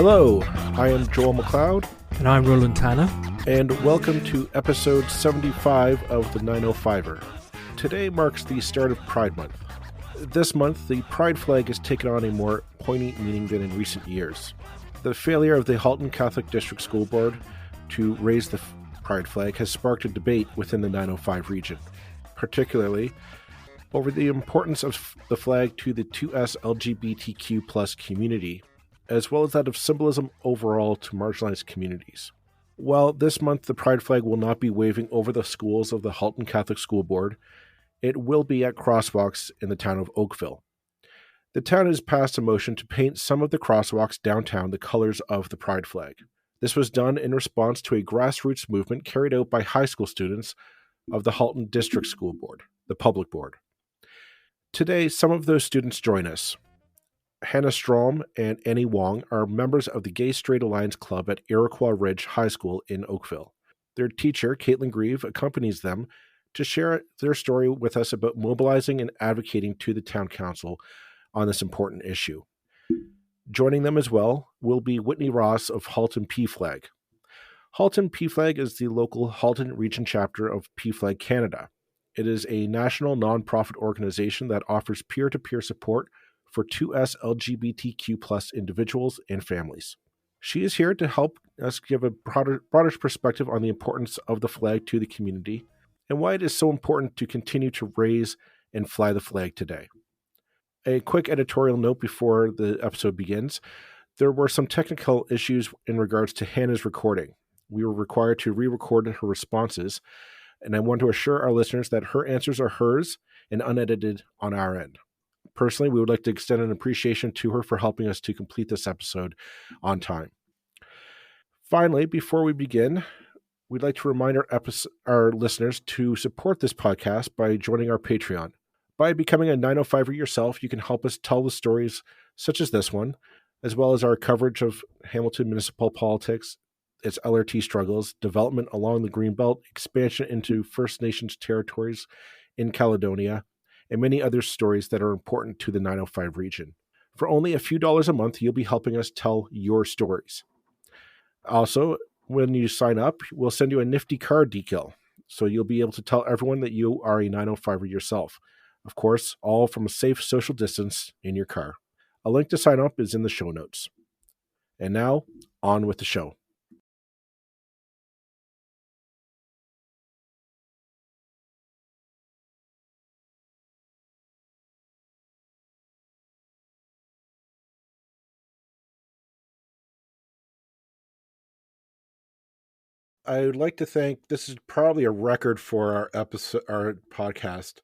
Hello, I am Joel McLeod. And I'm Roland Tanner. And welcome to episode 75 of the 905er. Today marks the start of Pride Month. This month, the Pride flag has taken on a more poignant meaning than in recent years. The failure of the Halton Catholic District School Board to raise the Pride flag has sparked a debate within the 905 region, particularly over the importance of the flag to the 2S LGBTQ+ community, as well as that of symbolism overall to marginalized communities. While this month the Pride flag will not be waving over the schools of the Halton Catholic School Board, it will be at crosswalks in the town of Oakville. The town has passed a motion to paint some of the crosswalks downtown the colors of the Pride flag. This was done in response to a grassroots movement carried out by high school students of the Halton District School Board, the public board. Today, some of those students join us. Hannah Strom and Annie Wang are members of the Gay Straight Alliance Club at Iroquois Ridge High School in Oakville. Their teacher, Caitlin Grieve, accompanies them to share their story with us about mobilizing and advocating to the town council on this important issue. Joining them as well will be Whitney Ross of Halton Pflag. Halton Pflag is the local Halton region chapter of Pflag Canada. It is a national nonprofit organization that offers peer-to-peer support for 2S LGBTQ+ individuals and families. She is here to help us give a broader perspective on the importance of the flag to the community and why it is so important to continue to raise and fly the flag today. A quick editorial note before the episode begins. There were some technical issues in regards to Hannah's recording. We were required to re-record her responses, and I want to assure our listeners that her answers are hers and unedited on our end. Personally, we would like to extend an appreciation to her for helping us to complete this episode on time. Finally, before we begin, we'd like to remind our listeners to support this podcast by joining our Patreon. By becoming a 905er yourself, you can help us tell the stories such as this one, as well as our coverage of Hamilton municipal politics, its LRT struggles, development along the Greenbelt, expansion into First Nations territories in Caledonia, and many other stories that are important to the 905 region. For only a few dollars a month, you'll be helping us tell your stories. Also, when you sign up, we'll send you a nifty card decal, so you'll be able to tell everyone that you are a 905er yourself. Of course, all from a safe social distance in your car. A link to sign up is in the show notes. And now, on with the show. I would like to thank, this is probably a record for our episode, our podcast,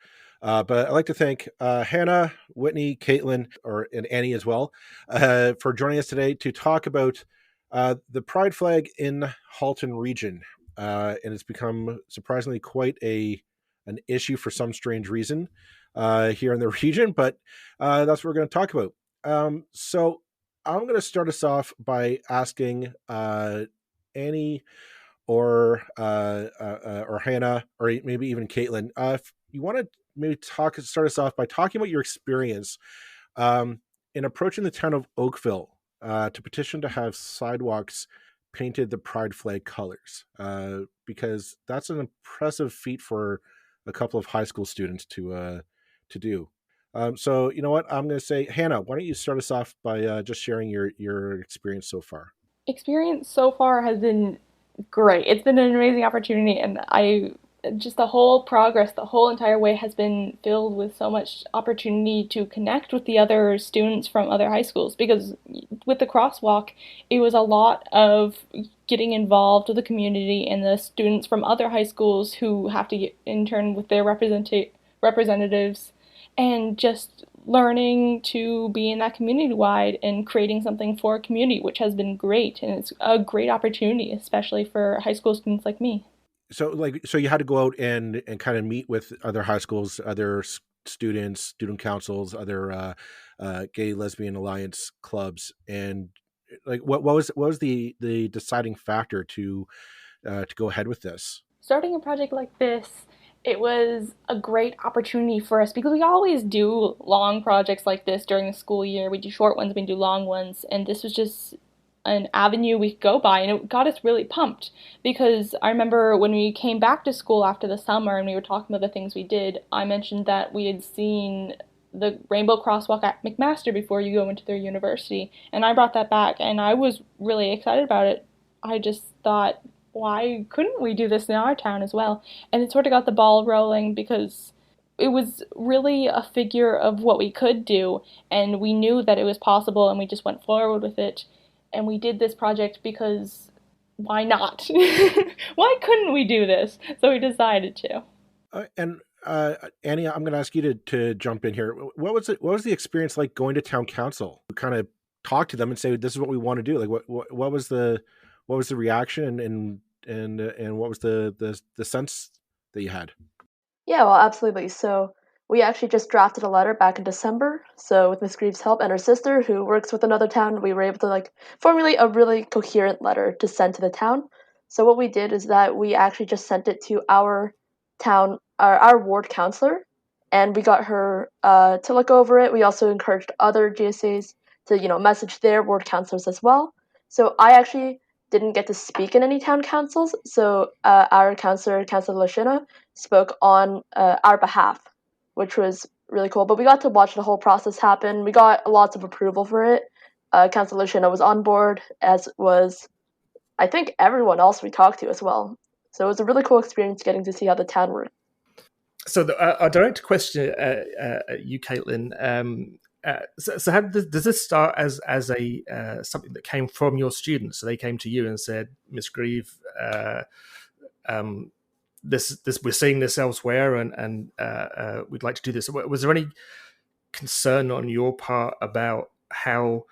but I'd like to thank Hannah, Whitney, Caitlin, and Annie as well, for joining us today to talk about the Pride flag in Halton region. And it's become surprisingly quite an issue for some strange reason here in the region, but that's what we're going to talk about. So I'm going to start us off by asking Annie or Hannah, or maybe even Caitlin, if you want to maybe start us off by talking about your experience in approaching the town of Oakville to petition to have sidewalks painted the Pride flag colors, because that's an impressive feat for a couple of high school students to do. So you know what, I'm going to say, Hannah, why don't you start us off by just sharing your experience so far? Experience so far has been great. It's been an amazing opportunity, and the whole progress, the whole entire way has been filled with so much opportunity to connect with the other students from other high schools, because with the crosswalk, it was a lot of getting involved with the community and the students from other high schools who have to get in turn with their representatives, and just learning to be in that community-wide and creating something for a community, which has been great. And it's a great opportunity, especially for high school students like me. So you had to go out and kind of meet with other high schools, other students, student councils, other gay, lesbian alliance clubs. And like, what was the deciding factor to go ahead with this? Starting a project like this, it was a great opportunity for us, because we always do long projects like this during the school year. We do short ones, we do long ones, and this was just an avenue we could go by, and it got us really pumped because I remember when we came back to school after the summer and we were talking about the things we did, I mentioned that we had seen the Rainbow Crosswalk at McMaster before you go into their university, and I brought that back, and I was really excited about it. I just thought, why couldn't we do this in our town as well? And it sort of got the ball rolling because it was really a figure of what we could do, and we knew that it was possible, and we just went forward with it. And we did this project because why not? Why couldn't we do this? So we decided to. And Annie, I'm going to ask you to jump in here. What was it? What was the experience like going to town council? Kind of talk to them and say, "This is what we want to do." Like, what was the reaction, and what was the sense that you had? Yeah, well, absolutely. So we actually just drafted a letter back in December. So with Miss Grieve's help and her sister, who works with another town, we were able to formulate a really coherent letter to send to the town. So what we did is that we actually just sent it to our town, our ward counselor, and we got her to look over it. We also encouraged other GSAs to message their ward counselors as well. So I actually didn't get to speak in any town councils. So our counselor, Councilor Lashina, spoke on our behalf, which was really cool. But we got to watch the whole process happen. We got lots of approval for it. Councilor Lashina was on board, as was, I think, everyone else we talked to as well. So it was a really cool experience getting to see how the town worked. So our direct question, you, Caitlin. So how does this start as a something that came from your students? So they came to you and said, "Miss Grieve, this we're seeing this elsewhere, and we'd like to do this." Was there any concern on your part about how,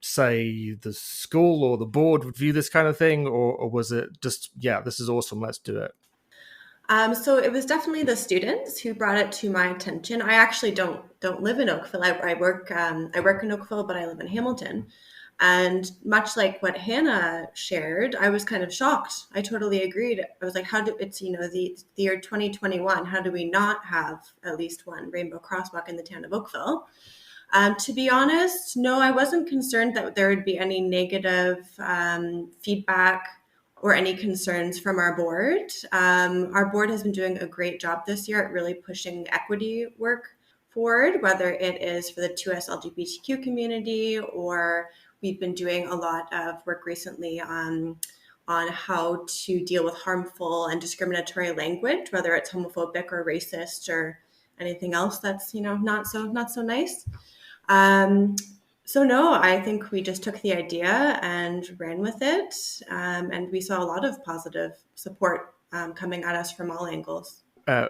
say, the school or the board would view this kind of thing, or was it just, yeah, this is awesome, let's do it? So it was definitely the students who brought it to my attention. I actually don't live in Oakville. I work in Oakville, but I live in Hamilton. And much like what Hannah shared, I was kind of shocked. I totally agreed. I was like, it's the year 2021. How do we not have at least one Rainbow Crosswalk in the town of Oakville? To be honest, no, I wasn't concerned that there would be any negative feedback or any concerns from our board. Our board has been doing a great job this year at really pushing equity work forward, whether it is for the 2S LGBTQ community, or we've been doing a lot of work recently on how to deal with harmful and discriminatory language, whether it's homophobic or racist or anything else that's not so nice. So no, I think we just took the idea and ran with it, and we saw a lot of positive support coming at us from all angles.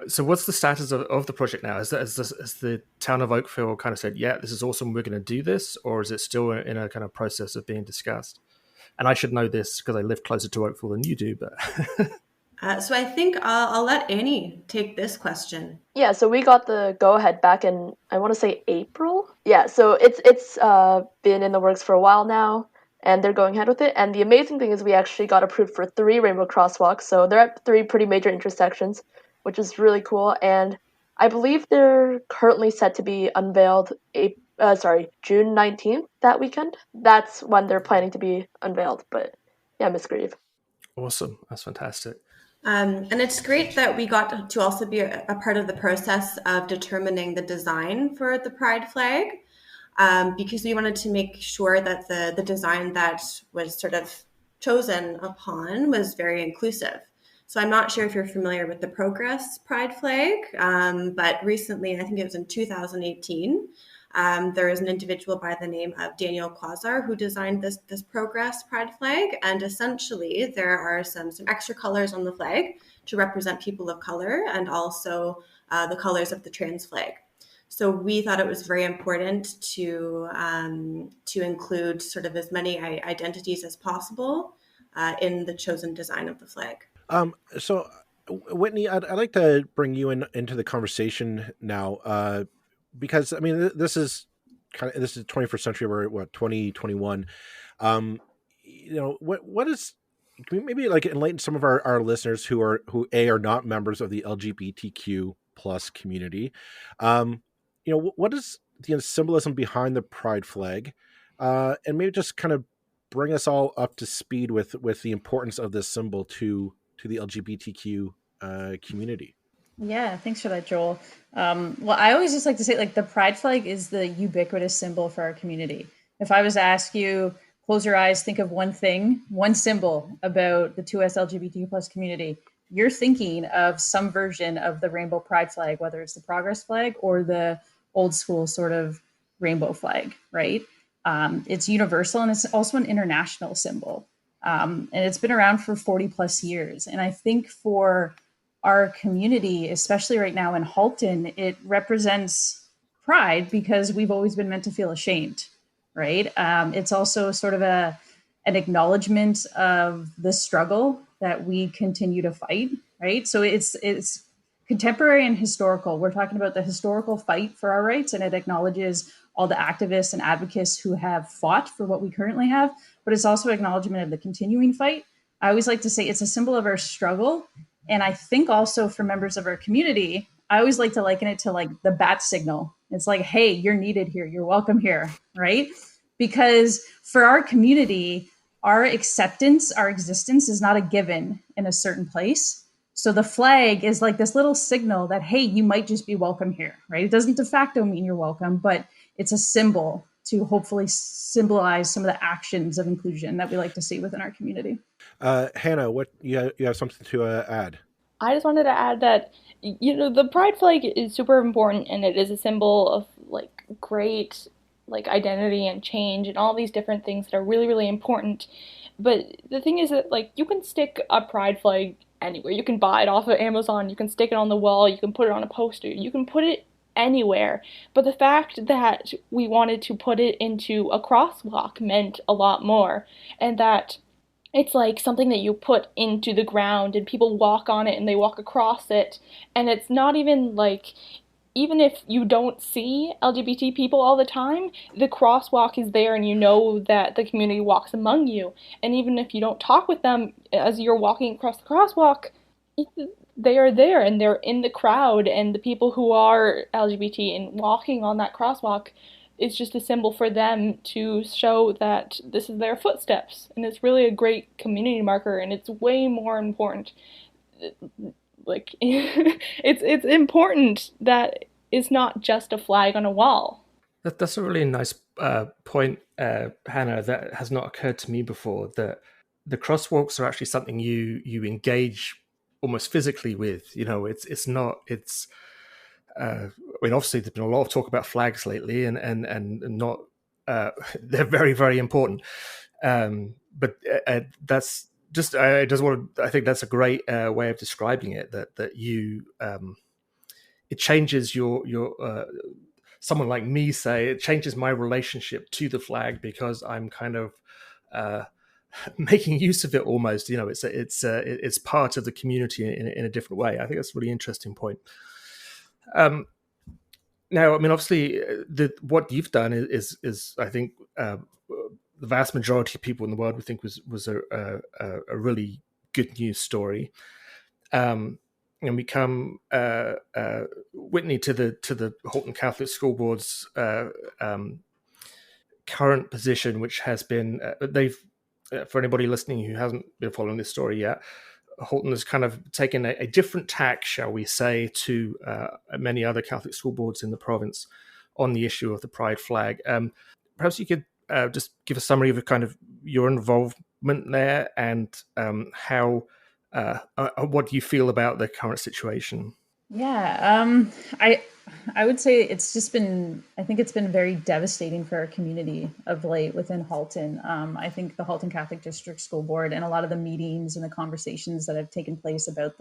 So what's the status of the project now? Has the town of Oakville kind of said, yeah, this is awesome, we're going to do this, or is it still in a kind of process of being discussed? And I should know this because I live closer to Oakville than you do, but... So I think I'll let Annie take this question. Yeah, so we got the go-ahead back in, I want to say April. Yeah, so it's been in the works for a while now, and they're going ahead with it. And the amazing thing is we actually got approved for 3 Rainbow Crosswalks, so they're at 3 pretty major intersections, which is really cool. And I believe they're currently set to be unveiled June 19th, that weekend. That's when they're planning to be unveiled. But yeah, Miss Grieve. Awesome. That's fantastic. And it's great that we got to also be a part of the process of determining the design for the Pride flag, because we wanted to make sure that the design that was sort of chosen upon was very inclusive. So I'm not sure if you're familiar with the Progress Pride flag, but recently, I think it was in 2018, there is an individual by the name of Daniel Quasar who designed this Progress Pride flag, and essentially there are some extra colors on the flag to represent people of color, and also the colors of the trans flag. So we thought it was very important to include sort of as many identities as possible in the chosen design of the flag. So, Whitney, I'd like to bring you into the conversation now, because I mean this is 21st century. We're at 2021. What is, can we maybe like enlighten some of our listeners who are not members of the LGBTQ plus community? What is the symbolism behind the Pride flag? and maybe just kind of bring us all up to speed with the importance of this symbol to the LGBTQ community. Yeah, thanks for that, Joel. Well, I always just like to say, like, the pride flag is the ubiquitous symbol for our community. If I was to ask you, close your eyes, think of one thing, one symbol about the 2S LGBTQ plus community, you're thinking of some version of the rainbow pride flag, whether it's the progress flag or the old school sort of rainbow flag, right? It's universal, and it's also an international symbol. And it's been around for 40 plus years. And I think for our community, especially right now in Halton, it represents pride because we've always been meant to feel ashamed, right? It's also sort of an acknowledgement of the struggle that we continue to fight, right? So it's contemporary and historical. We're talking about the historical fight for our rights, and it acknowledges all the activists and advocates who have fought for what we currently have, but it's also acknowledgement of the continuing fight. I always like to say it's a symbol of our struggle. And I think also for members of our community, I always like to liken it to like the bat signal. It's like, hey, you're needed here. You're welcome here, right? Because for our community, our acceptance, our existence is not a given in a certain place. So the flag is like this little signal that, hey, you might just be welcome here, right? It doesn't de facto mean you're welcome, but it's a symbol to hopefully symbolize some of the actions of inclusion that we like to see within our community. Hannah, what you have something to add? I just wanted to add that, the pride flag is super important, and it is a symbol of like great like identity and change and all these different things that are really, really important. But the thing is that like you can stick a pride flag anywhere. You can buy it off of Amazon, you can stick it on the wall, you can put it on a poster, you can put it anywhere. But the fact that we wanted to put it into a crosswalk meant a lot more, and that it's like something that you put into the ground and people walk on it and they walk across it, and it's not even like, even if you don't see LGBT people all the time, the crosswalk is there and you know that the community walks among you. And even if you don't talk with them as you're walking across the crosswalk, they are there and they're in the crowd, and the people who are LGBT and walking on that crosswalk, it's just a symbol for them to show that this is their footsteps. And it's really a great community marker, and it's way more important. Like, it's important that it's not just a flag on a wall. That's a really nice point, Hannah, that has not occurred to me before, that the crosswalks are actually something you engage almost physically with. I mean, obviously there's been a lot of talk about flags lately, and not they're very, very important. But that's just I think that's a great way of describing it. That you it changes your someone like me, say, it changes my relationship to the flag because I'm kind of making use of it almost. It's part of the community in a different way. I think that's a really interesting point. Now, I mean, obviously, what you've done is I think the vast majority of people in the world would think was a really good news story. And we come, Whitney, to the Halton Catholic School Board's current position, which has been for anybody listening who hasn't been following this story yet, Halton has kind of taken a different tack, shall we say, to many other Catholic school boards in the province on the issue of the pride flag. Perhaps you could just give a summary of kind of your involvement there and how what do you feel about the current situation? Yeah, I would say it's just been, I think it's been very devastating for our community of late within Halton. I think the Halton Catholic District School Board and a lot of the meetings and the conversations that have taken place about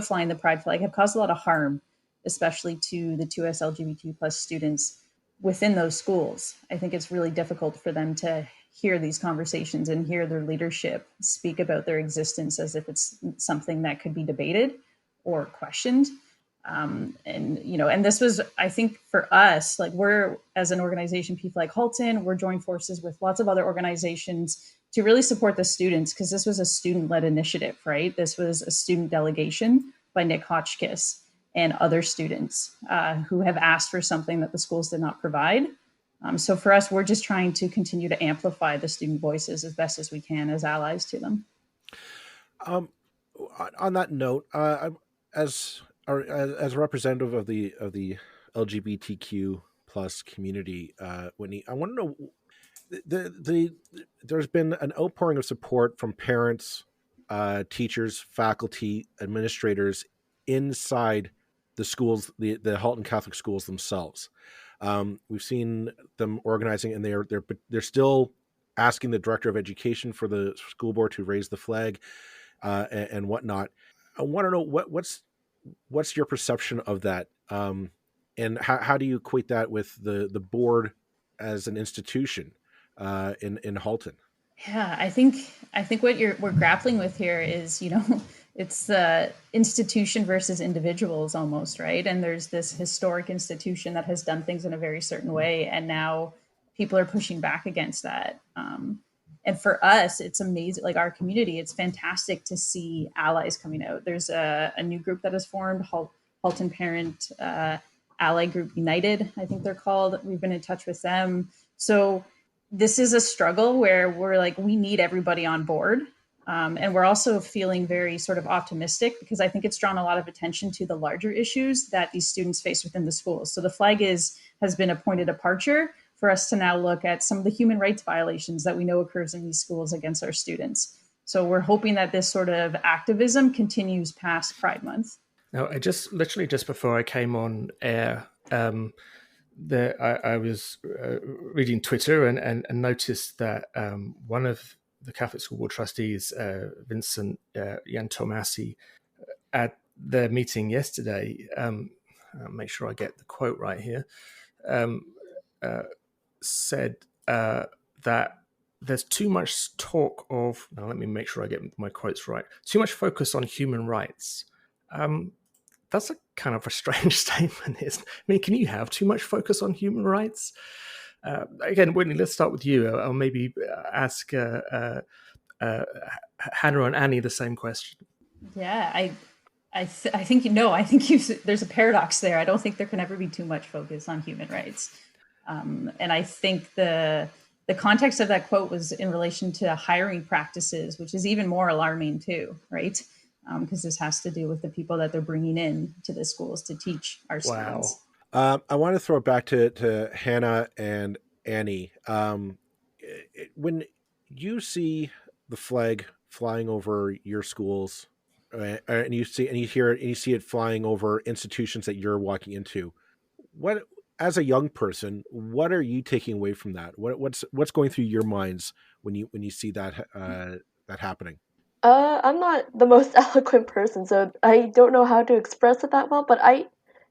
flying the pride flag have caused a lot of harm, especially to the 2S LGBT plus students within those schools. I think it's really difficult for them to hear these conversations and hear their leadership speak about their existence as if it's something that could be debated or questioned. And this was, I think for us, like we're, as an organization, Pflag Halton, we're joined forces with lots of other organizations to really support the students, because this was a student-led initiative, right? This was a student delegation by Nick Hotchkiss and other students who have asked for something that the schools did not provide. So for us, we're just trying to continue to amplify the student voices as best as we can as allies to them. On that note, as a representative of the LGBTQ plus community, Whitney, I want to know there's been an outpouring of support from parents, teachers, faculty, administrators inside the schools, the Halton Catholic schools themselves. We've seen them organizing, and they're still asking the director of education for the school board to raise the flag and whatnot. I want to know what's your perception of that, and how do you equate that with the board as an institution in Halton? Yeah, I think what we're grappling with here is, it's the institution versus individuals almost, right? And there's this historic institution that has done things in a very certain way, and now people are pushing back against that. And for us, it's amazing, like our community, it's fantastic to see allies coming out. There's a new group that has formed, Halton Parent Ally Group United, I think they're called. We've been in touch with them. So this is a struggle where we're like, we need everybody on board. And we're also feeling very sort of optimistic because I think it's drawn a lot of attention to the larger issues that these students face within the schools. So the flag has been a point of departure for us to now look at some of the human rights violations that we know occurs in these schools against our students. So we're hoping that this sort of activism continues past Pride Month. Now, literally just before I came on air, I was reading Twitter and noticed that one of the Catholic School Board trustees, Vincent Yantomasi, at their meeting yesterday, I'll make sure I get the quote right here, said that there's too much talk of, now let me make sure I get my quotes right, too much focus on human rights. That's a kind of a strange statement, isn't it? I mean, can you have too much focus on human rights? Again, Whitney, let's start with you. I'll maybe ask Hannah and Annie the same question. Yeah, I think there's a paradox there. I don't think there can ever be too much focus on human rights. And I think the context of that quote was in relation to hiring practices, which is even more alarming too, right? Because this has to do with the people that they're bringing in to the schools to teach our students. Wow. I want to throw it back to Hannah and Annie. When you see the flag flying over your schools, and you see it flying over institutions that you're walking into, what, as a young person, what are you taking away from that? What's going through your minds when you see that happening? I'm not the most eloquent person, so I don't know how to express it that well, but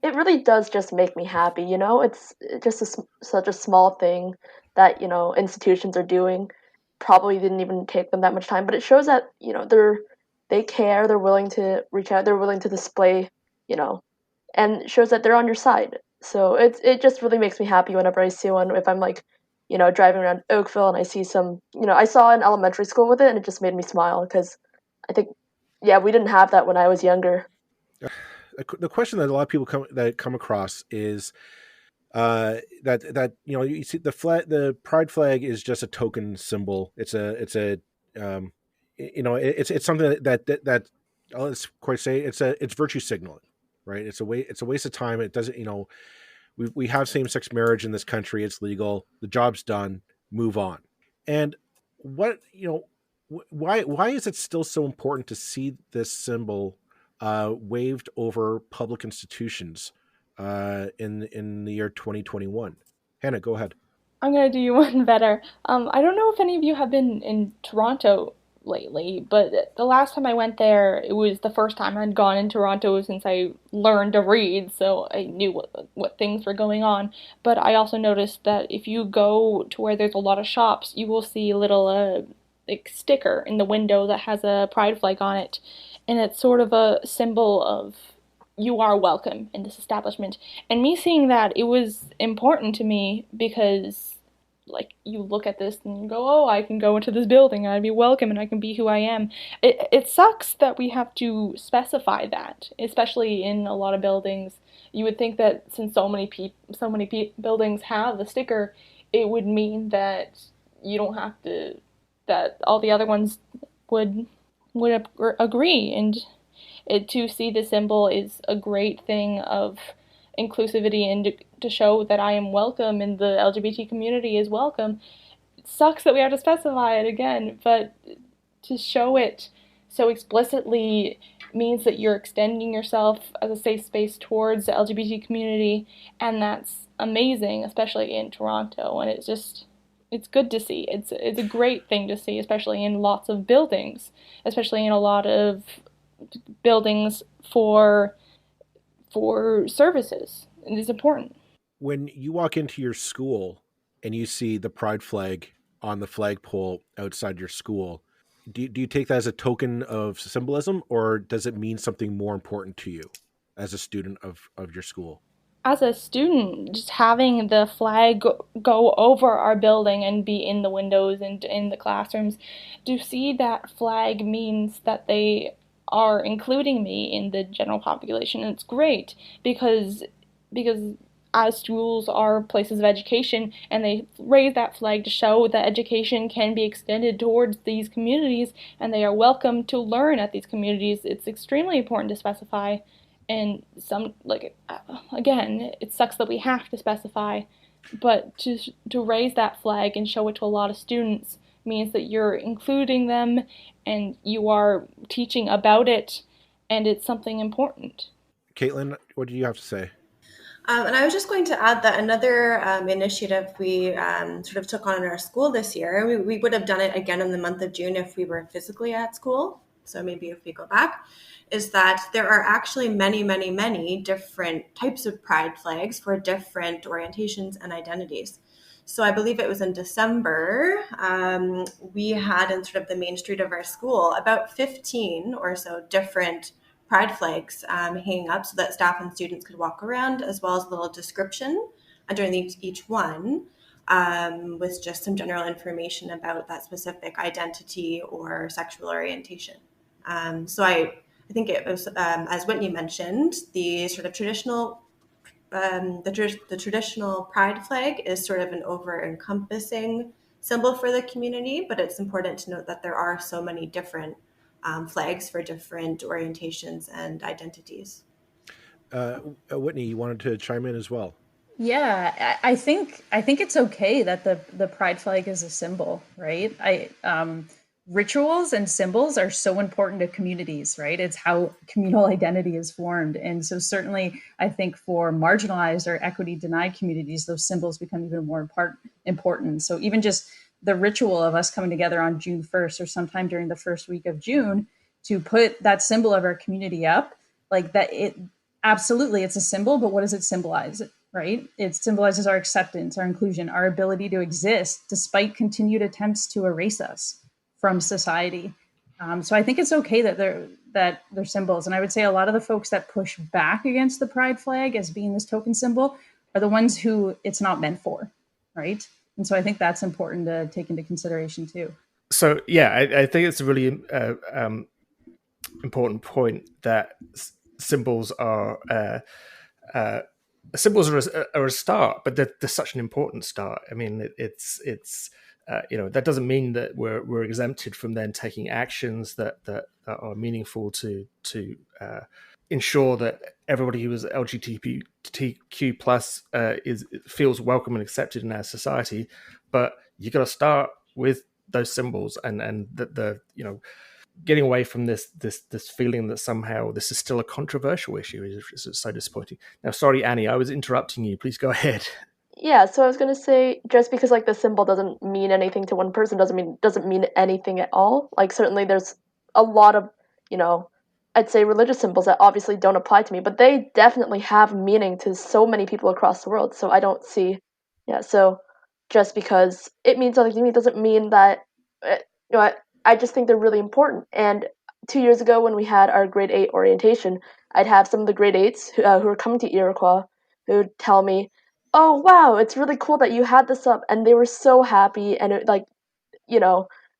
it really does just make me happy, It's just such a small thing that, institutions are doing. Probably didn't even take them that much time, but it shows that, they care, they're willing to reach out, they're willing to display, and it shows that they're on your side. So it just really makes me happy whenever I see one. If I'm driving around Oakville and I see some, I saw an elementary school with it, and it just made me smile because I think, we didn't have that when I was younger. The question that a lot of people come across is that you see the pride flag is just a token symbol. It's something that let's quite say it's virtue signaling, right? It's a waste of time. It doesn't, we have same-sex marriage in this country. It's legal. The job's done. Move on. And why is it still so important to see this symbol waved over public institutions in the year 2021? Hannah, go ahead. I'm going to do you one better. I don't know if any of you have been in Toronto lately, but the last time I went there, it was the first time I'd gone in Toronto since I learned to read, so I knew what things were going on. But I also noticed that if you go to where there's a lot of shops, you will see a little sticker in the window that has a pride flag on it, and it's sort of a symbol of you are welcome in this establishment. And me seeing that, it was important to me because you look at this and you go, oh, I can go into this building and I'd be welcome and I can be who I am. It sucks that we have to specify that, especially in a lot of buildings. You would think that since so many buildings have the sticker, it would mean that you don't have to, that all the other ones would agree. And to see the symbol is a great thing of inclusivity, and to show that I am welcome and the LGBT community is welcome. It sucks that we have to specify it again, but to show it so explicitly means that you're extending yourself as a safe space towards the LGBT community, and that's amazing, especially in Toronto. And it's good to see. It's a great thing to see, especially in lots of buildings, especially in a lot of buildings for services. It is important. When you walk into your school and you see the pride flag on the flagpole outside your school, do you take that as a token of symbolism, or does it mean something more important to you as a student of your school? As a student, just having the flag go over our building and be in the windows and in the classrooms, to see that flag means that they are including me in the general population. And it's great because as schools are places of education, and they raise that flag to show that education can be extended towards these communities and they are welcome to learn at these communities. It's extremely important to specify. And again, it sucks that we have to specify, but to raise that flag and show it to a lot of students means that you're including them and you are teaching about it, and it's something important. Caitlin, what do you have to say? And I was just going to add that another initiative we sort of took on in our school this year, we would have done it again in the month of June if we were physically at school, so maybe if we go back, is that there are actually many, many, many different types of pride flags for different orientations and identities. So I believe it was in December, we had in sort of the main street of our school about 15 or so different pride flags hanging up so that staff and students could walk around, as well as a little description underneath each one with just some general information about that specific identity or sexual orientation. So I think it was, as Whitney mentioned, the sort of traditional the traditional pride flag is sort of an over-encompassing symbol for the community, but it's important to note that there are so many different flags for different orientations and identities. Whitney, you wanted to chime in as well. Yeah, I think it's okay that the pride flag is a symbol, right? Rituals and symbols are so important to communities, right? It's how communal identity is formed. And so certainly I think for marginalized or equity denied communities, those symbols become even more important. So even just the ritual of us coming together on June 1st or sometime during the first week of June to put that symbol of our community up, like that, it's a symbol, but what does it symbolize? Right? It symbolizes our acceptance, our inclusion, our ability to exist despite continued attempts to erase us from society. So I think it's okay that they're symbols. And I would say a lot of the folks that push back against the pride flag as being this token symbol are the ones who it's not meant for, right? And so I think that's important to take into consideration too. So yeah, I think it's a really important point that symbols are a start, but they're such an important start. I mean, it's that doesn't mean that we're exempted from then taking actions that are meaningful to ensure that everybody who is LGBTQ plus feels welcome and accepted in our society. But you got to start with those symbols, and the getting away from this feeling that somehow this is still a controversial issue is so disappointing. Now, sorry, Annie, I was interrupting you. Please go ahead. Yeah, so I was gonna say, just because like the symbol doesn't mean anything to one person doesn't mean anything at all. Like certainly there's a lot of, I'd say religious symbols that obviously don't apply to me, but they definitely have meaning to so many people across the world. So I don't see, so just because it means something to me doesn't mean that, I just think they're really important. And 2 years ago when we had our grade 8 orientation, I'd have some of the grade 8s who were coming to Iroquois who would tell me, oh wow, it's really cool that you had this up, and they were so happy, and it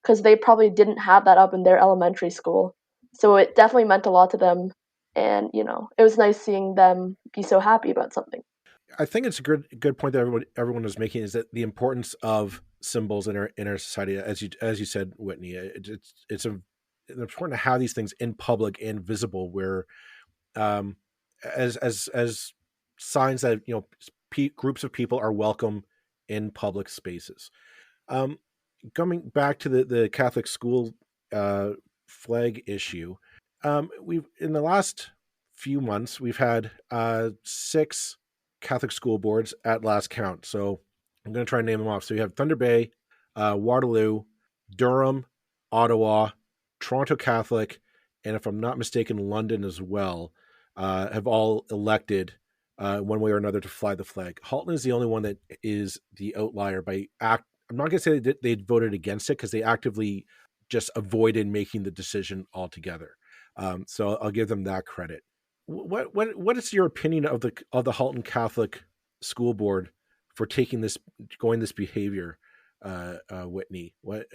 because they probably didn't have that up in their elementary school, so it definitely meant a lot to them, and it was nice seeing them be so happy about something. I think it's a good point that everyone is making, is that the importance of symbols in our society, as you said, Whitney. It's important to have these things in public and visible, where um, as signs that groups of people are welcome in public spaces. Um, Coming back to the Catholic school flag issue, we've in the last few months we've had 6 Catholic school boards at last count. So I'm going to try and name them off. So you have Thunder Bay, Waterloo, Durham, Ottawa, Toronto Catholic, and if I'm not mistaken, London as well, have all elected one way or another to fly the flag. Halton is the only one that is the outlier by act. I'm not going to say that they voted against it, because they actively just avoided making the decision altogether. So I'll give them that credit. What is your opinion of the Halton Catholic School Board for going this behavior, Whitney? What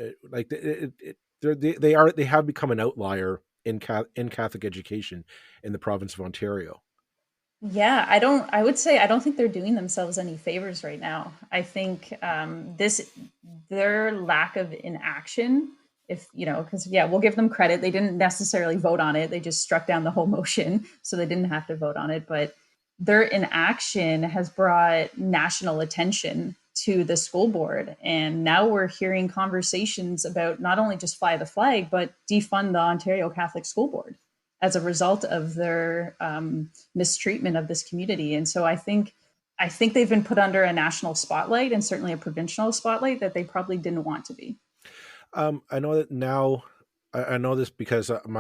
they have become an outlier in Catholic education in the province of Ontario. Yeah, I would say I don't think they're doing themselves any favors right now. I think their lack of inaction, because we'll give them credit. They didn't necessarily vote on it. They just struck down the whole motion, so they didn't have to vote on it. But their inaction has brought national attention to the school board. And now we're hearing conversations about not only just fly the flag, but defund the Ontario Catholic School Board as a result of their mistreatment of this community. And so I think they've been put under a national spotlight, and certainly a provincial spotlight, that they probably didn't want to be. I know that now. I know this because I'm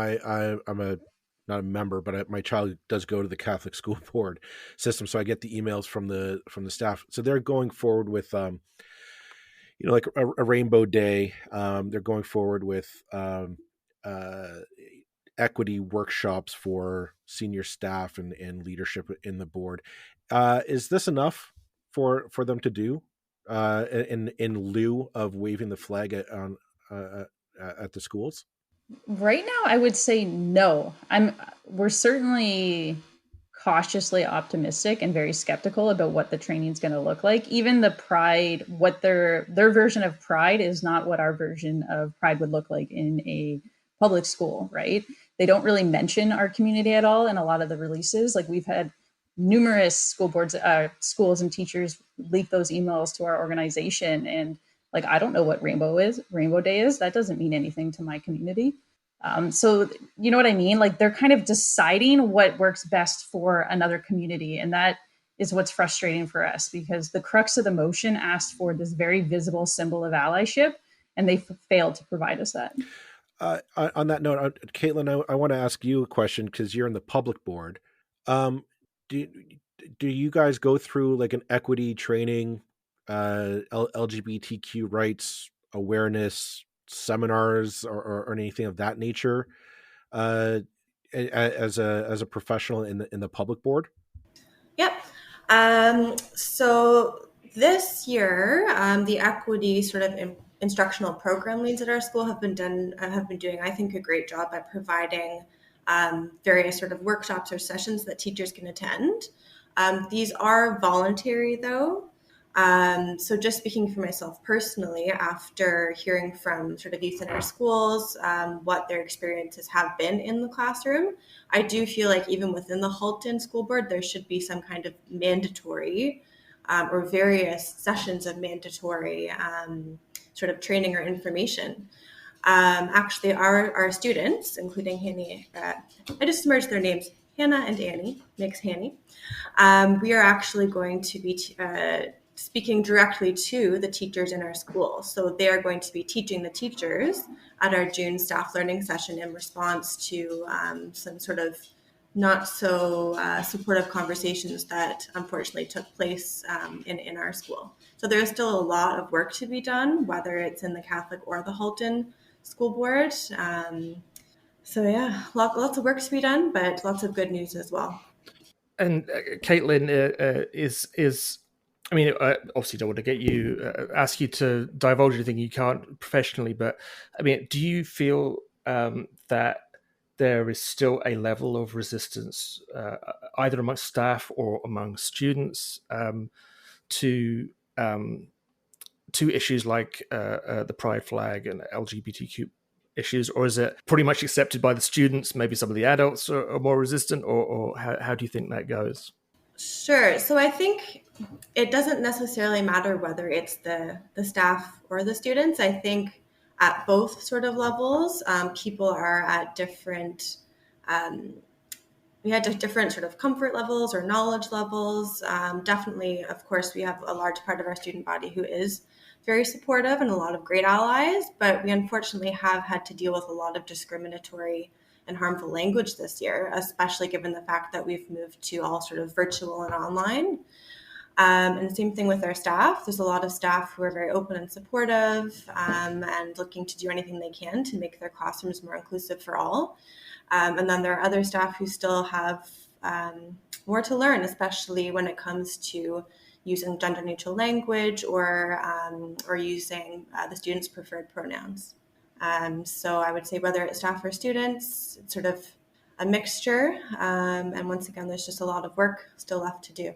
not a member, but my child does go to the Catholic School Board system, so I get the emails from the staff. So they're going forward with like a Rainbow Day. They're going forward with equity workshops for senior staff and leadership in the board. Is this enough for them to do in lieu of waving the flag at the schools? Right now, I would say no. We're certainly cautiously optimistic and very skeptical about what the training is going to look like. Even the Pride, what their version of Pride is not what our version of Pride would look like in a public school, right? They don't really mention our community at all in a lot of the releases. Like, we've had numerous school boards, schools and teachers leak those emails to our organization. And like, I don't know what Rainbow Day is. That doesn't mean anything to my community. So you know what I mean? Like, they're kind of deciding what works best for another community. And that is what's frustrating for us, because the crux of the motion asked for this very visible symbol of allyship, and they failed to provide us that. On that note, Caitlin, I want to ask you a question, because you're in the public board. Do you guys go through like an equity training, LGBTQ rights awareness seminars or anything of that nature, as a professional in the public board? Yep. So this year, the equity sort of instructional program leads at our school have been doing, I think, a great job at providing various sort of workshops or sessions that teachers can attend. These are voluntary, though. So just speaking for myself personally, after hearing from sort of youth in our schools, what their experiences have been in the classroom, I do feel like even within the Halton School Board, there should be some kind of mandatory or various sessions of mandatory sort of training or information. Actually, our students, including Hanny, I just merged their names, Hannah and Annie, makes Hanny. We are actually going to be speaking directly to the teachers in our school. So they are going to be teaching the teachers at our June staff learning session in response to some sort of not so supportive conversations that unfortunately took place in our school. So there's still a lot of work to be done, whether it's in the Catholic or the Halton School Board. So yeah, lots of work to be done, but lots of good news as well. And Caitlin, is I mean, I obviously don't want to get you ask you to divulge anything you can't professionally, but I mean, do you feel that there is still a level of resistance, either amongst staff or among students, to issues like the pride flag and LGBTQ issues, or is it pretty much accepted by the students? Maybe some of the adults are more resistant, or how do you think that goes? Sure. So I think it doesn't necessarily matter whether it's the staff or the students. I think at both sort of levels, people are at different we had different sort of comfort levels or knowledge levels. Definitely, of course, we have a large part of our student body who is very supportive and a lot of great allies, but we unfortunately have had to deal with a lot of discriminatory and harmful language this year, especially given the fact that we've moved to all sort of virtual and online. And same thing with our staff. There's a lot of staff who are very open and supportive, and looking to do anything they can to make their classrooms more inclusive for all. And then there are other staff who still have more to learn, especially when it comes to using gender-neutral language or using the students' preferred pronouns. So I would say whether it's staff or students, it's sort of a mixture. And once again, there's just a lot of work still left to do.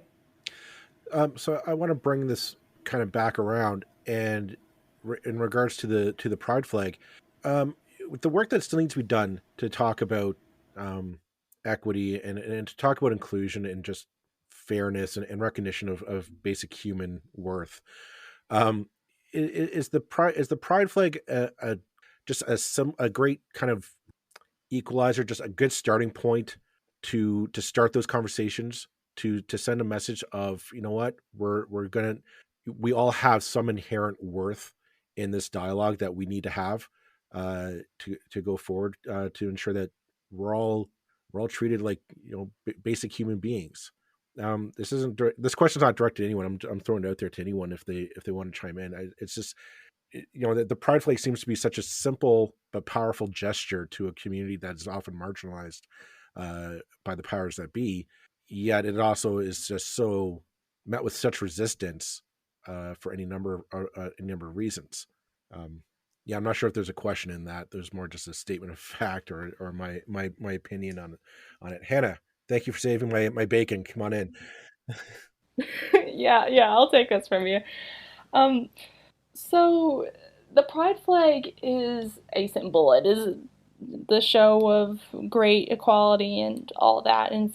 So I want to bring this kind of back around, and in regards to the pride flag, with the work that still needs to be done to talk about equity and to talk about inclusion and just fairness and recognition of basic human worth, is the pride flag just a great kind of equalizer, just a good starting point to start those conversations, to send a message of, you know what, we all have some inherent worth in this dialogue that we need to have to go forward, to ensure that we're all treated like, you know, basic human beings. This question's not directed to anyone. I'm throwing it out there to anyone if they want to chime in. It's just, you know, the pride flag seems to be such a simple but powerful gesture to a community that's often marginalized by the powers that be. Yet it also is just so met with such resistance for any number of reasons. Yeah, I'm not sure if there's a question in that. There's more just a statement of fact or my opinion on it. Hannah, thank you for saving my bacon. Come on in. Yeah, I'll take this from you. So the pride flag is a symbol. It is the show of great equality and all that, and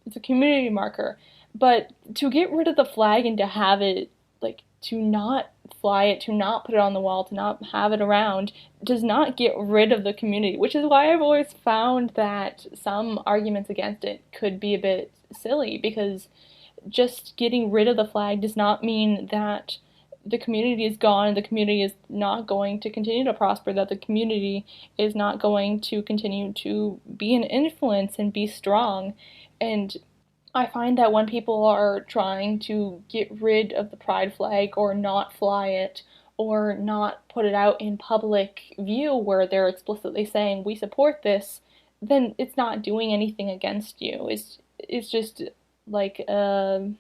it's a community marker. But to get rid of the flag and to have it, like, to not fly it, to not put it on the wall, to not have it around, does not get rid of the community, which is why I've always found that some arguments against it could be a bit silly, because just getting rid of the flag does not mean that the community is gone, the community is not going to continue to prosper, that the community is not going to continue to be an influence and be strong. And I find that when people are trying to get rid of the pride flag or not fly it or not put it out in public view where they're explicitly saying we support this, then it's not doing anything against you. It's just like a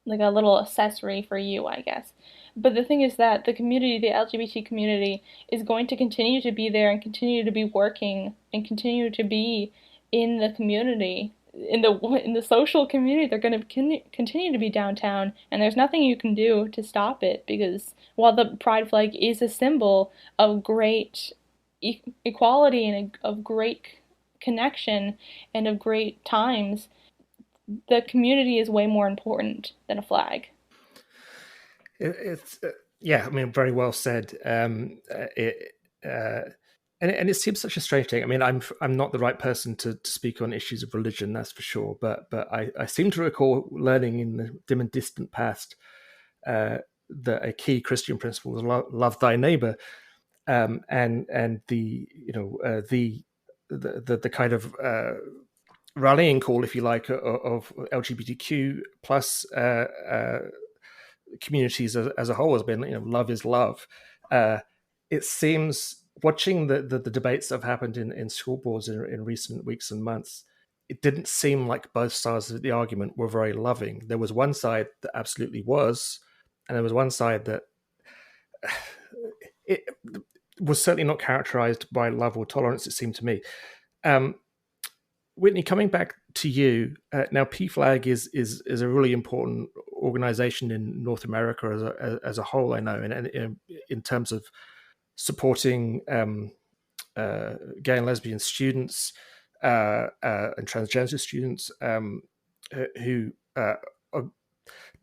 little accessory for you, I guess. But the thing is that the community, the LGBT community, is going to continue to be there and continue to be working and continue to be in the community, in the social community. They're going to continue to be downtown, and there's nothing you can do to stop it, because while the pride flag is a symbol of great equality and of great connection and of great times, the community is way more important than a flag. It's yeah, I mean, very well said. And it seems such a strange thing. I mean, I'm not the right person to speak on issues of religion, that's for sure. But I seem to recall learning in the dim and distant past that a key Christian principle was love thy neighbor, and the the kind of rallying call, if you like, of LGBTQ plus communities as a whole has been, you know, love is love. It seems, watching the debates that have happened in school boards in recent weeks and months, it didn't seem like both sides of the argument were very loving. There was one side that absolutely was, and there was one side that it was certainly not characterized by love or tolerance, it seemed to me. Whitney, coming back to you now, Pflag is a really important organization in North America as a whole. I know, and in terms of supporting gay and lesbian students and transgender students who are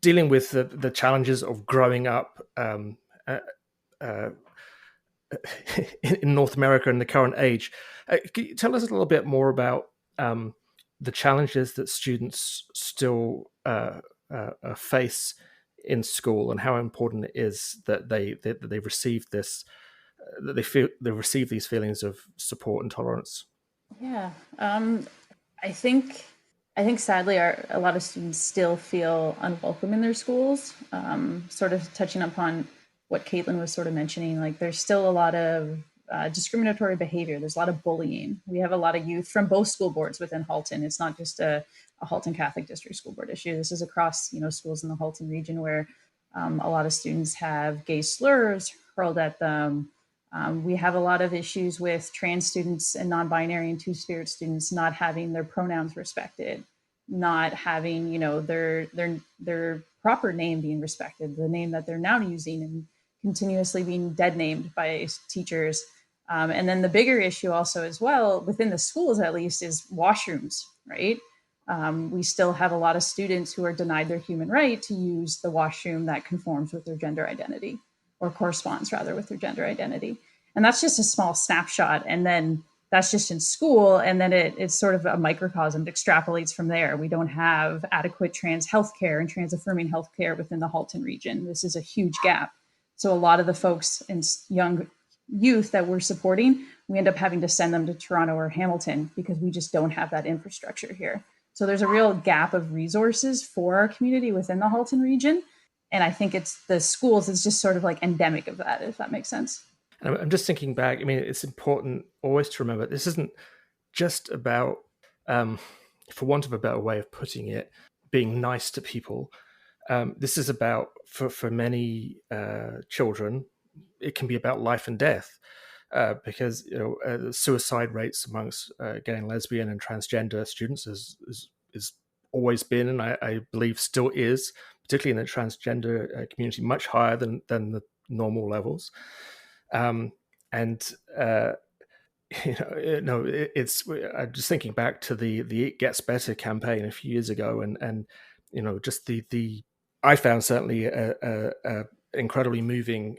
dealing with the challenges of growing up in North America in the current age. Can you tell us a little bit more about the challenges that students still face in school, and how important it is that they receive this, that they receive these feelings of support and tolerance? Yeah, I think sadly a lot of students still feel unwelcome in their schools. Sort of touching upon what Caitlin was sort of mentioning, like there's still a lot of discriminatory behavior. There's a lot of bullying. We have a lot of youth from both school boards within Halton. It's not just a Halton Catholic District School Board issue. This is across, schools in the Halton region where a lot of students have gay slurs hurled at them. We have a lot of issues with trans students and non-binary and two-spirit students not having their pronouns respected, not having, their proper name being respected, the name that they're now using, and continuously being dead named by teachers. And then the bigger issue also as well, within the schools at least, is washrooms, right? We still have a lot of students who are denied their human right to use the washroom that conforms with their gender identity, or corresponds rather with their gender identity. And that's just a small snapshot. And then that's just in school. And then it's sort of a microcosm. It extrapolates from there. We don't have adequate trans healthcare and trans affirming healthcare within the Halton region. This is a huge gap. So a lot of the folks and young youth that we're supporting, we end up having to send them to Toronto or Hamilton because we just don't have that infrastructure here. So there's a real gap of resources for our community within the Halton region. And I think it's the schools is just sort of like endemic of that, if that makes sense. I'm just thinking back. I mean, it's important always to remember this isn't just about, for want of a better way of putting it, being nice to people. This is about, for many children, it can be about life and death, because the suicide rates amongst gay and lesbian and transgender students is always been, and I believe still is, particularly in the transgender community, much higher than the normal levels. It's I'm just thinking back to the It Gets Better campaign a few years ago, and just the I found certainly a incredibly moving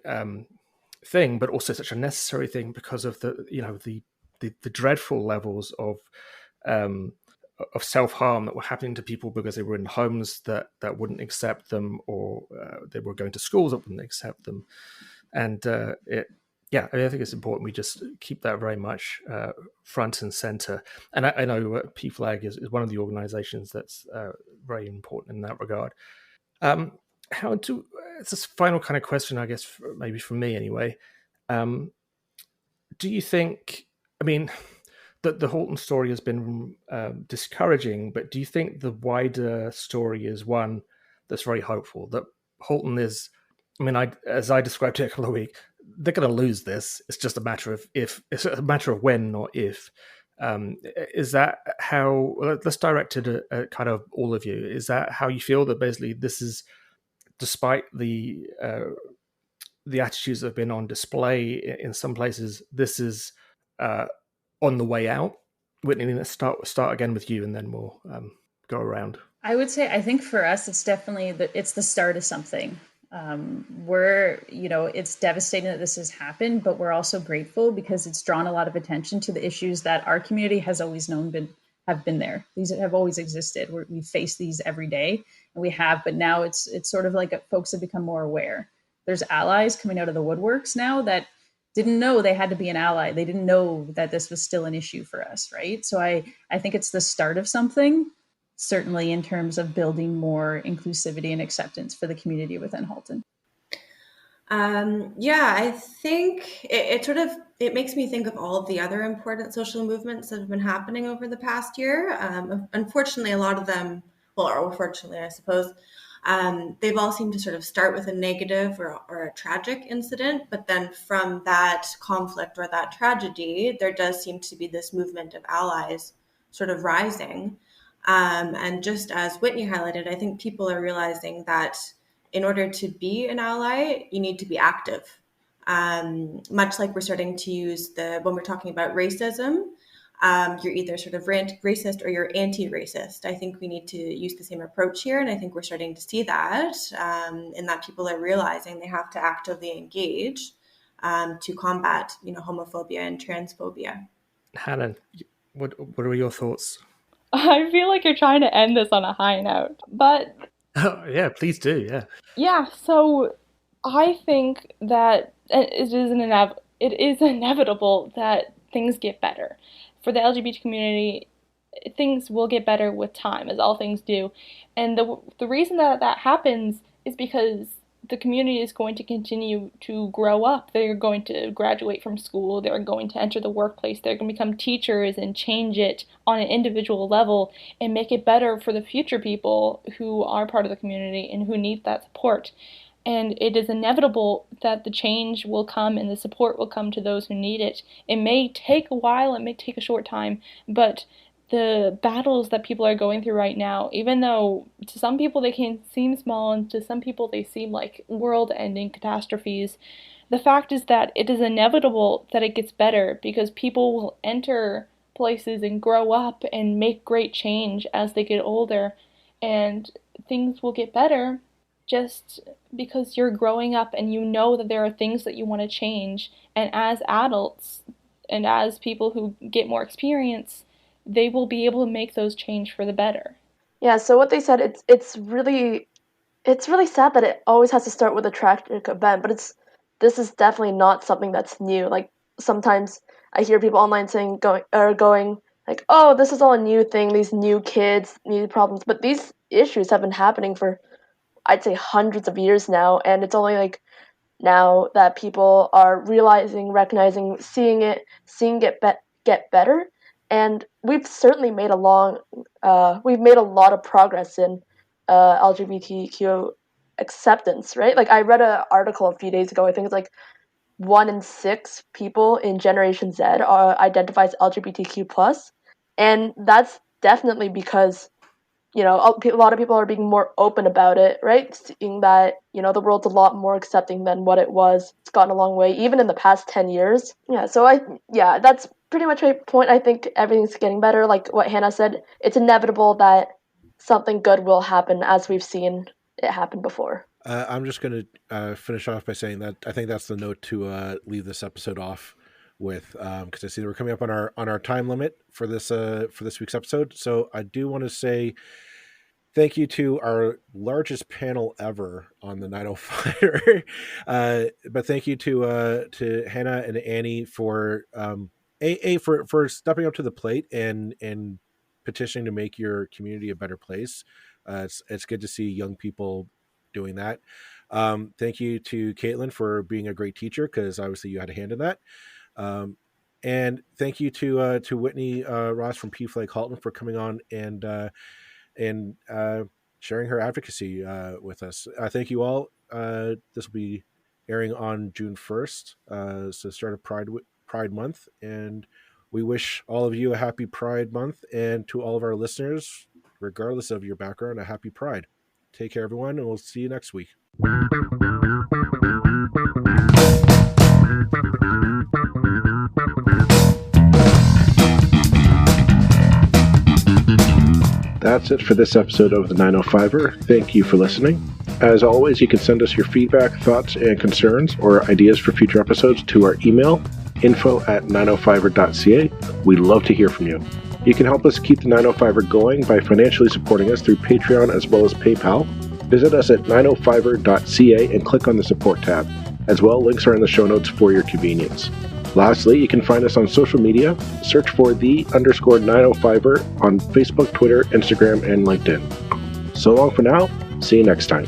thing, but also such a necessary thing because of the dreadful levels of self-harm that were happening to people because they were in homes that wouldn't accept them, or they were going to schools that wouldn't accept them. And I think it's important we just keep that very much front and center. And I know Pflag is one of the organizations that's very important in that regard. It's this final kind of question, I guess, maybe from me anyway. Do you think, I mean, that the Halton story has been discouraging, but do you think the wider story is one that's very hopeful? That Halton is, as I described it a couple of weeks, they're going to lose this. It's just a matter of if. It's a matter of when, not if. Is that how? Let's direct it at kind of all of you. Is that how you feel, that basically this is, despite the attitudes that have been on display in some places, this is on the way out? Whitney, let's start again with you, and then we'll go around. I would say, I think for us, it's definitely it's the start of something. It's devastating that this has happened, but we're also grateful because it's drawn a lot of attention to the issues that our community has always known have been there. These have always existed. We face these every day, and we have, but now it's sort of like folks have become more aware. There's allies coming out of the woodworks now that didn't know they had to be an ally. They didn't know that this was still an issue for us, right? So I think it's the start of something, certainly in terms of building more inclusivity and acceptance for the community within Halton. I think it makes me think of all of the other important social movements that have been happening over the past year. Unfortunately, a lot of them, or fortunately, I suppose, they've all seemed to sort of start with a negative or a tragic incident, but then from that conflict or that tragedy, there does seem to be this movement of allies sort of rising. And just as Whitney highlighted, I think people are realizing that in order to be an ally, you need to be active. Much like we're starting to use when we're talking about racism, you're either sort of racist or you're anti-racist. I think we need to use the same approach here. And I think we're starting to see that in that people are realizing they have to actively engage to combat, homophobia and transphobia. Hannah, what are your thoughts? I feel like you're trying to end this on a high note, but... Oh, yeah, please do, yeah. Yeah, so I think that it is inevitable that things get better. For the LGBT community, things will get better with time, as all things do. And the reason that happens is because the community is going to continue to grow up. They're going to graduate from school. They're going to enter the workplace. They're going to become teachers and change it on an individual level and make it better for the future people who are part of the community and who need that support. And it is inevitable that the change will come and the support will come to those who need it. It may take a while, it may take a short time, but the battles that people are going through right now, even though to some people they can seem small and to some people they seem like world-ending catastrophes, the fact is that it is inevitable that it gets better because people will enter places and grow up and make great change as they get older, and things will get better just because you're growing up and you know that there are things that you want to change. And as adults and as people who get more experience, they will be able to make those change for the better. Yeah, so what they said, it's really sad that it always has to start with a tragic event, but this is definitely not something that's new. Like, sometimes I hear people online going like, oh, this is all a new thing, these new kids, new problems, but these issues have been happening for, I'd say, hundreds of years now, and it's only like now that people are realizing, recognizing, seeing it get better. And we've certainly made we've made a lot of progress in LGBTQ acceptance, right? Like, I read an article a few days ago, I think it's like 1 in 6 people in Generation Z identifies LGBTQ+, and that's definitely because, a lot of people are being more open about it, right? Seeing that, the world's a lot more accepting than what it was. It's gotten a long way, even in the past 10 years. Yeah, so that's pretty much my point. I think everything's getting better. Like what Hannah said, it's inevitable that something good will happen, as we've seen it happen before. I'm just going to finish off by saying that I think that's the note to leave this episode off with, because I see that we're coming up on our time limit for this week's episode. So I do want to say thank you to our largest panel ever on the 905. But thank you to Hannah and Annie for for stepping up to the plate and petitioning to make your community a better place. It's good to see young people doing that. Thank you to Caitlin for being a great teacher, because obviously you had a hand in that. And thank you to Whitney Ross from Pflag Halton for coming on and sharing her advocacy with us. Thank you all. This will be airing on June 1st, so start of Pride Month, and we wish all of you a happy Pride Month, and to all of our listeners, regardless of your background, a happy Pride. Take care, everyone, and we'll see you next week. That's it for this episode of the 905er. Thank you for listening. As always, you can send us your feedback, thoughts, and concerns, or ideas for future episodes to our email, info@905er.ca. We'd love to hear from you. You can help us keep the 905er going by financially supporting us through Patreon as well as PayPal. Visit us at 905er.ca and click on the support tab. As well, links are in the show notes for your convenience. Lastly, you can find us on social media. Search for _905er on Facebook, Twitter, Instagram, and LinkedIn. So long for now. See you next time.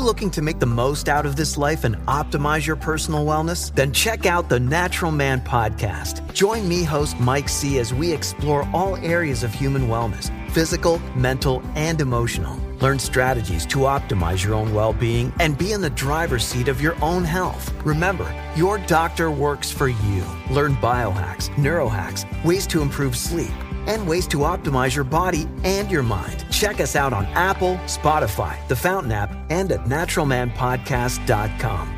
looking to make the most out of this life and optimize your personal wellness? Then check out the Natural Man Podcast. Join me, host Mike C., as we explore all areas of human wellness, physical, mental, and emotional. Learn strategies to optimize your own well-being and be in the driver's seat of your own health. Remember, your doctor works for you. Learn biohacks, neurohacks, ways to improve sleep, and ways to optimize your body and your mind. Check us out on Apple, Spotify, the Fountain app, and at naturalmanpodcast.com.